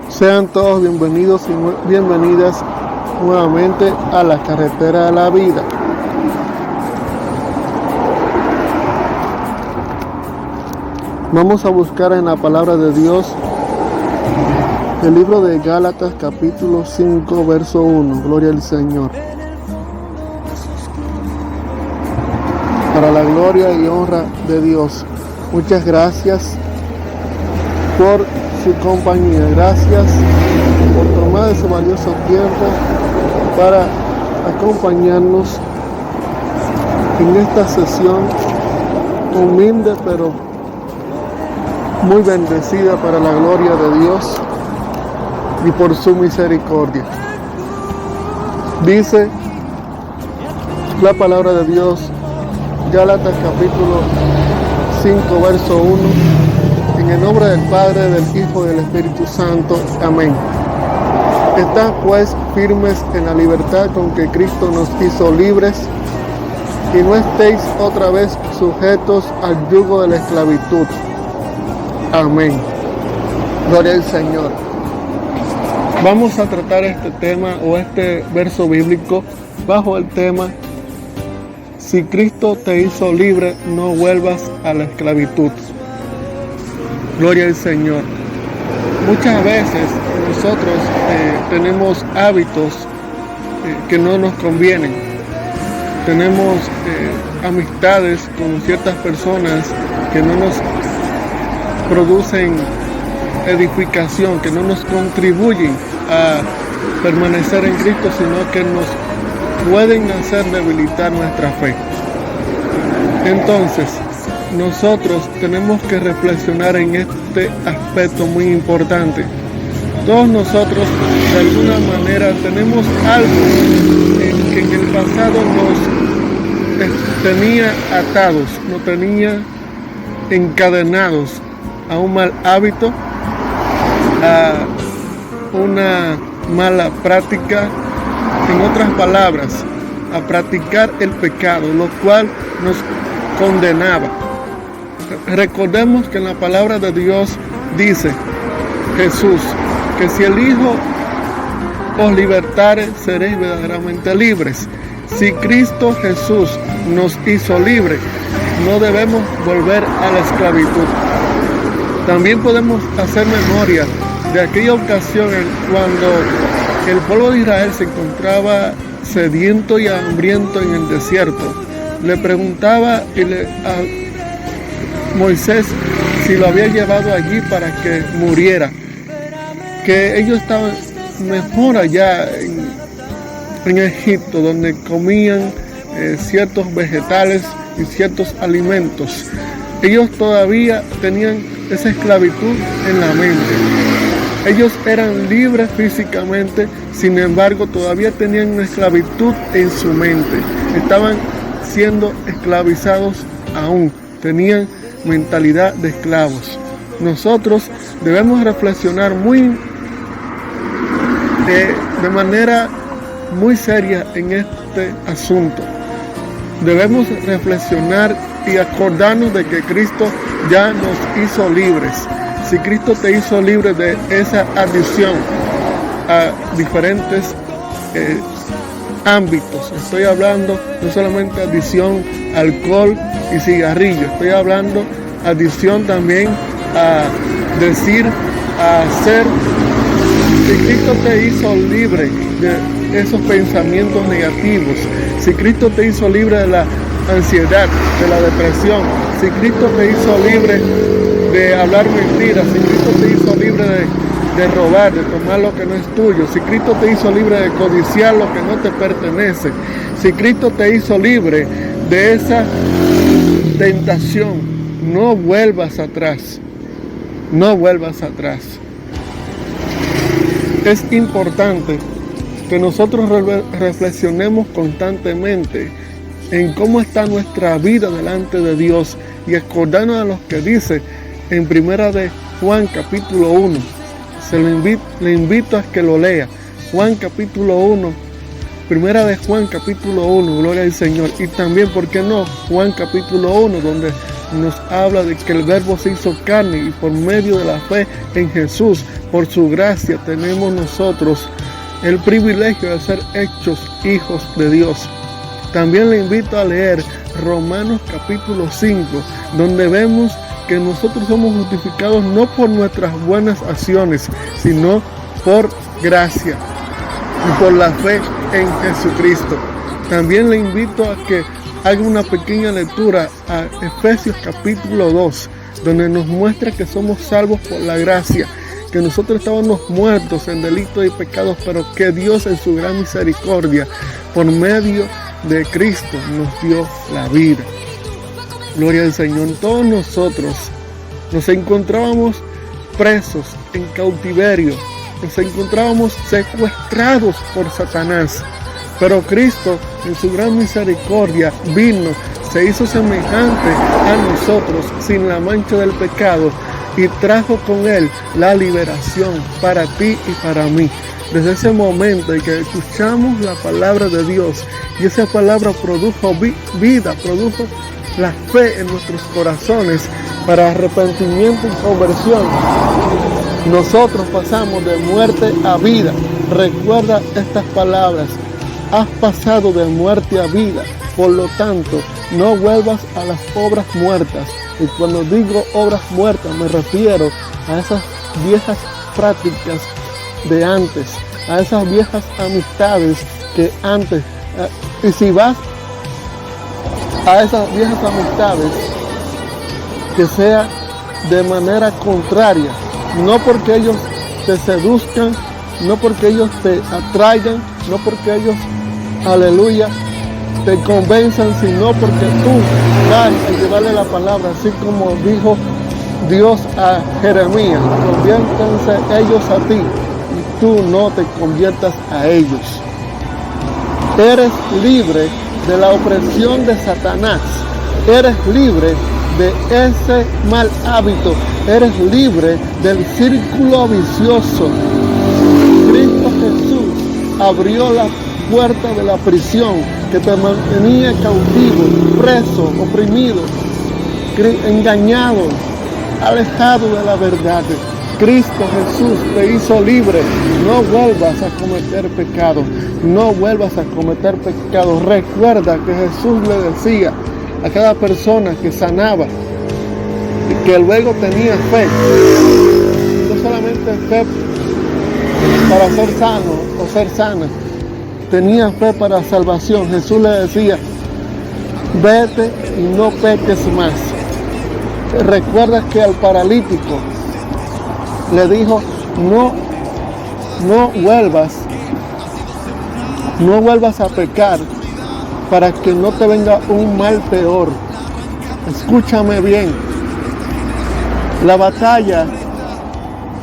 Sean todos bienvenidos y bienvenidas nuevamente a la carretera de la vida. Vamos a buscar en la palabra de Dios el libro de Gálatas capítulo 5 verso 1. Gloria al Señor. Para la gloria y honra de Dios. Muchas gracias por su compañía. Gracias por tomar ese valioso tiempo para acompañarnos en esta sesión humilde pero muy bendecida para la gloria de Dios y por su misericordia. Dice la palabra de Dios, Gálatas capítulo 5 verso 1, en el nombre del Padre, del Hijo y del Espíritu Santo. Amén. Estad pues firmes en la libertad con que Cristo nos hizo libres, y no estéis otra vez sujetos al yugo de la esclavitud. Amén. Gloria al Señor. Vamos a tratar este tema o este verso bíblico bajo el tema: si Cristo te hizo libre, no vuelvas a la esclavitud. Gloria al Señor. Muchas veces nosotros tenemos hábitos que no nos convienen. Tenemos amistades con ciertas personas que no nos producen edificación, que no nos contribuyen a permanecer en Cristo, sino que nos pueden hacer debilitar nuestra fe. Entonces, nosotros tenemos que reflexionar en este aspecto muy importante. Todos nosotros, de alguna manera, tenemos algo que en el pasado nos tenía atados, nos tenía encadenados a un mal hábito, a una mala práctica, en otras palabras, a practicar el pecado, lo cual nos condenaba. Recordemos que en la palabra de Dios dice Jesús que si el Hijo os libertare, seréis verdaderamente libres. Si Cristo Jesús nos hizo libres, no debemos volver a la esclavitud. También podemos hacer memoria de aquella ocasión cuando el pueblo de Israel se encontraba sediento y hambriento en el desierto. Le preguntaba a Moisés si lo había llevado allí para que muriera, que ellos estaban mejor allá en Egipto, donde comían ciertos vegetales y ciertos alimentos. Ellos todavía tenían esa esclavitud en la mente. Ellos eran libres físicamente, sin embargo todavía tenían una esclavitud en su mente. Estaban siendo esclavizados aún, tenían mentalidad de esclavos. Nosotros debemos reflexionar de manera muy seria en este asunto. Debemos reflexionar y acordarnos de que Cristo ya nos hizo libres. Si Cristo te hizo libre de esa adicción a diferentes ámbitos, estoy hablando no solamente adicción a alcohol y cigarrillo, estoy hablando adicción también a decir, a hacer. Si Cristo te hizo libre de esos pensamientos negativos, si Cristo te hizo libre de la ansiedad, de la depresión, si Cristo te hizo libre de hablar mentiras, si Cristo te hizo libre de robar, de tomar lo que no es tuyo, si Cristo te hizo libre de codiciar lo que no te pertenece, si Cristo te hizo libre de esa tentación, no vuelvas atrás, no vuelvas atrás. Es importante que nosotros reflexionemos constantemente en cómo está nuestra vida delante de Dios y acordarnos de lo que dice en Primera de Juan capítulo 1. Le invito a que lo lea. Juan capítulo 1, Primera de Juan capítulo 1, gloria al Señor. Y también, ¿por qué no? Juan capítulo 1, donde nos habla de que el Verbo se hizo carne y por medio de la fe en Jesús, por su gracia, tenemos nosotros el privilegio de ser hechos hijos de Dios. También le invito a leer Romanos capítulo 5, donde vemos que nosotros somos justificados no por nuestras buenas acciones, sino por gracia y por la fe en Jesucristo. También le invito a que haga una pequeña lectura a Efesios capítulo 2, donde nos muestra que somos salvos por la gracia, que nosotros estábamos muertos en delitos y pecados, pero que Dios en su gran misericordia, por medio de Cristo, nos dio la vida. Gloria al Señor. Todos nosotros nos encontrábamos presos en cautiverio, nos encontrábamos secuestrados por Satanás, pero Cristo en su gran misericordia vino, se hizo semejante a nosotros sin la mancha del pecado y trajo con él la liberación para ti y para mí. Desde ese momento en que escuchamos la palabra de Dios y esa palabra produjo vida, produjo la fe en nuestros corazones para arrepentimiento y conversión, nosotros pasamos de muerte a vida. Recuerda estas palabras: has pasado de muerte a vida, por lo tanto no vuelvas a las obras muertas. Y cuando digo obras muertas me refiero a esas viejas prácticas de antes, a esas viejas amistades que antes, y si vas a esas viejas amistades, que sea de manera contraria, no porque ellos te seduzcan, no porque ellos te atraigan, no porque ellos, aleluya, te convenzan, sino porque tú vas a llevarle la palabra, así como dijo Dios a Jeremías: conviértanse ellos a ti y tú no te conviertas a ellos. Eres libre de la opresión de Satanás, eres libre de ese mal hábito, eres libre del círculo vicioso. Cristo Jesús abrió la puerta de la prisión que te mantenía cautivo, preso, oprimido, engañado, alejado de la verdad. Cristo Jesús te hizo libre. No vuelvas a cometer pecado, no vuelvas a cometer pecado. Recuerda que Jesús le decía a cada persona que sanaba, que luego tenía fe, no solamente fe para ser sano o ser sana, tenía fe para salvación. Jesús le decía: vete y no peques más. Recuerda que al paralítico le dijo: no vuelvas a pecar para que no te venga un mal peor. Escúchame bien, la batalla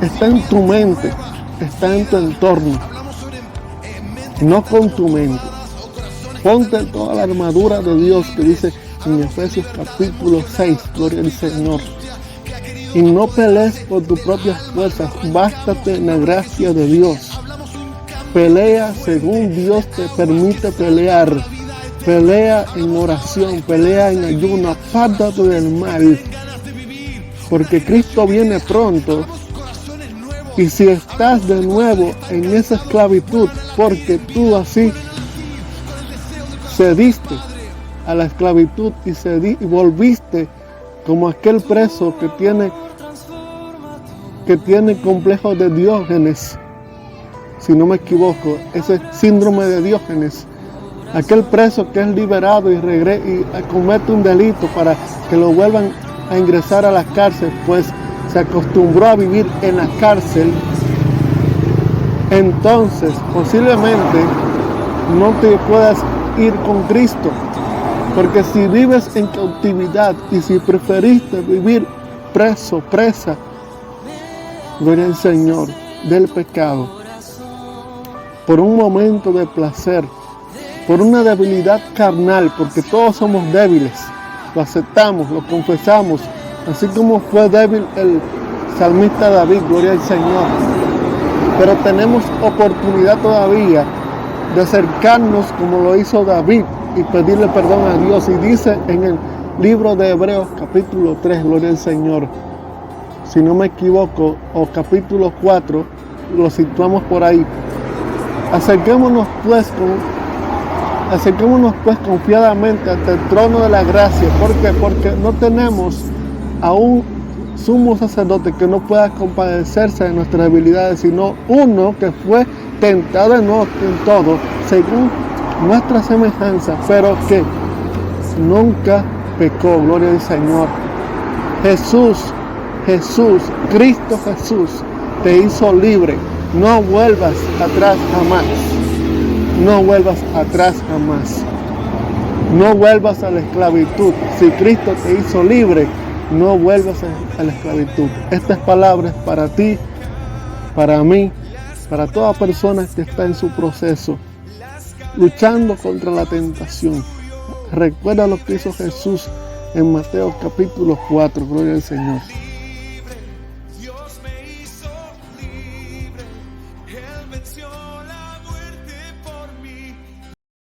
está en tu mente, está en tu entorno, no con tu mente. Ponte toda la armadura de Dios que dice en Efesios capítulo 6, gloria al Señor. Y no pelees por tus propias fuerzas, bástate en la gracia de Dios. Pelea según Dios te permite pelear. Pelea en oración, pelea en ayuno, apártate del mal. Porque Cristo viene pronto. Y si estás de nuevo en esa esclavitud, porque tú así cediste a la esclavitud y volviste como aquel preso que tiene complejo de Diógenes, si no me equivoco, ese síndrome de Diógenes, aquel preso que es liberado y comete un delito para que lo vuelvan a ingresar a la cárcel, pues se acostumbró a vivir en la cárcel. Entonces posiblemente no te puedas ir con Cristo, porque si vives en cautividad y si preferiste vivir preso, presa, gloria al Señor, del pecado, por un momento de placer, por una debilidad carnal, porque todos somos débiles, lo aceptamos, lo confesamos, así como fue débil el salmista David, gloria al Señor. Pero tenemos oportunidad todavía de acercarnos como lo hizo David y pedirle perdón a Dios. Y dice en el libro de Hebreos capítulo 3, gloria al Señor, si no me equivoco, o capítulo 4, lo situamos por ahí. Acerquémonos pues confiadamente ante el trono de la gracia. ¿Por qué? Porque no tenemos a un sumo sacerdote que no pueda compadecerse de nuestras debilidades, sino uno que fue tentado en todo, según nuestra semejanza, pero que nunca pecó. Gloria al Señor. Cristo Jesús te hizo libre. No vuelvas atrás jamás. No vuelvas atrás jamás. No vuelvas a la esclavitud. Si Cristo te hizo libre, no vuelvas a la esclavitud. Estas palabras para ti, para mí, para toda persona que está en su proceso, luchando contra la tentación. Recuerda lo que hizo Jesús en Mateo capítulo 4. Gloria al Señor. Dios me hizo libre, Él venció la